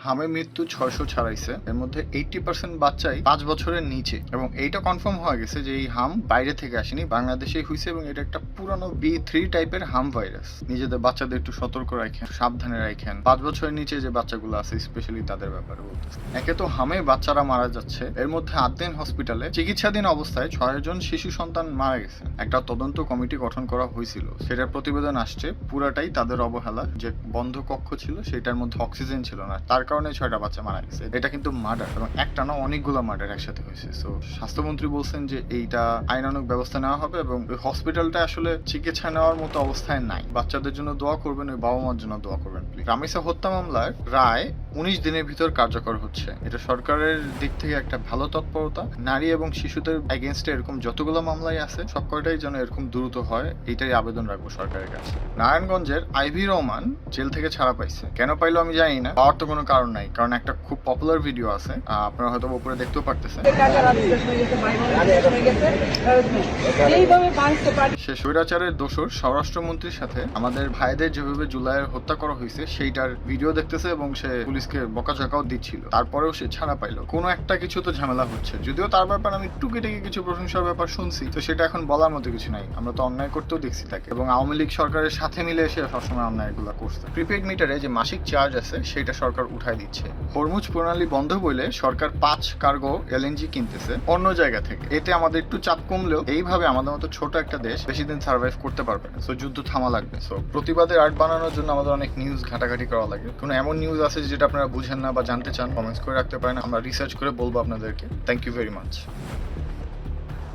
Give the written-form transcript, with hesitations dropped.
হামে মৃত্যু 600 ছাড়াইছে, এর মধ্যে 80% বাচ্চাই 5 বছরের নিচে। এবং এইটা কনফার্ম হয়ে গেছে যে এই হাম বাইরে থেকে আসেনি, বাংলাদেশেই হয়েছে। এবং এটা একটা পুরানো B3 টাইপের হাম ভাইরাস। নিজেদের বাচ্চাদের একটু সতর্ক রাখেন, সাবধানে রাখেন। 5 বছরের নিচে যে বাচ্চাগুলো আছে স্পেশালি তাদের ব্যাপারে বলতেছে। একে তো হামে বাচ্চারা মারা যাচ্ছে, এর মধ্যে আদ্দিন হসপিটালে চিকিৎসাধীন অবস্থায় 6 জন শিশু সন্তান মারা গেছে। একটা তদন্ত কমিটি গঠন করা হয়েছিল, সেটার প্রতিবেদন আসছে পুরাটাই তাদের অবহেলা। যে বন্ধ কক্ষ ছিল সেটার মধ্যে অক্সিজেন ছিল না, তার কারণে 6টা বাচ্চা মারা গেছে। এটা কিন্তু মার্ডার, এবং একটা না অনেকগুলো মার্ডার একসাথে হয়েছে। সো স্বাস্থ্যমন্ত্রী বলছেন যে এইটা আইনানুগ ব্যবস্থা নেওয়া হবে, এবং ওই হসপিটালটা আসলে চিকিৎসা নেওয়ার মতো অবস্থায় নাই। বাচ্চাদের জন্য দোয়া করবেন, ওই বাবা মার জন্য দোয়া করবেন প্লিজ। রামিসা হত্যা মামলার রায় 19 দিনের ভিতর কার্যকর হচ্ছে। এটা সরকারের দিক থেকে একটা ভালো তৎপরতা। নারী এবং শিশুদের এগেনস্টে এরকম যতগুলো মামলাই আছে সব কয়টাই যেন এরকম দ্রুত হয়, এইটাই আবেদন রাখবো সরকারের কাছে। নারায়ণগঞ্জের আইভি রহমান জেল থেকে ছাড়া পাইছে। কেন পাইলো আমি জানি না, পাওয়ার তো কোনো কারণ নাই, কারণ একটা খুব পপুলার ভিডিও আছে, আপনারা হয়তো উপরে দেখতেও পারতেছেন। সে স্বৈরাচারের দোসর স্বরাষ্ট্রমন্ত্রীর সাথে আমাদের ভাইদের যেভাবে জুলাইয়ের হত্যা করা হয়েছে সেইটার ভিডিও দেখতেছে, এবং সে পুলিশকে বকাঝকাও দিচ্ছিল। তারপরেও সে ছাড়া পাইলো। কোনো একটা কিছু তো ঝামেলা হচ্ছে, যদিও তার ব্যাপার আমি টুকিটাকি কিছু প্রশংসার ব্যাপার শুনছি, তো সেটা এখন বলার মতো কিছু নাই। আমরা তো অন্যায় করতেও দেখছি তাকে, এবং আওয়ামী লীগ সরকারের সাথে মিলে এসে সবসময় অন্যায়গুলো করছে। প্রিপেড মিটারে যে মাসিক চার্জ আছে সেটা সরকার উঠাই দিচ্ছে। হরমুজ প্রণালী বন্ধ বলে সরকার 5 কার্গো LNG কিনতেছে অন্য জায়গা থেকে। এতে আমাদের একটু চাপ কমলেও এইভাবে আমাদের মতো ছোট একটা দেশ বেশি দিন সার্ভাইভ করতে পারবে না। সো যুদ্ধ থামা লাগবে। সো প্রতিবাদের আর্ট বানানোর জন্য আমাদের অনেক নিউজ ঘাটাঘাটি করা লাগে। কোনো এমন নিউজ আছে যেটা আপনারা বুঝেন না বা জানতে চান, কমেন্টস করে রাখতে পারেন, আমরা রিসার্চ করে বলবো আপনাদেরকে। Thank you very much.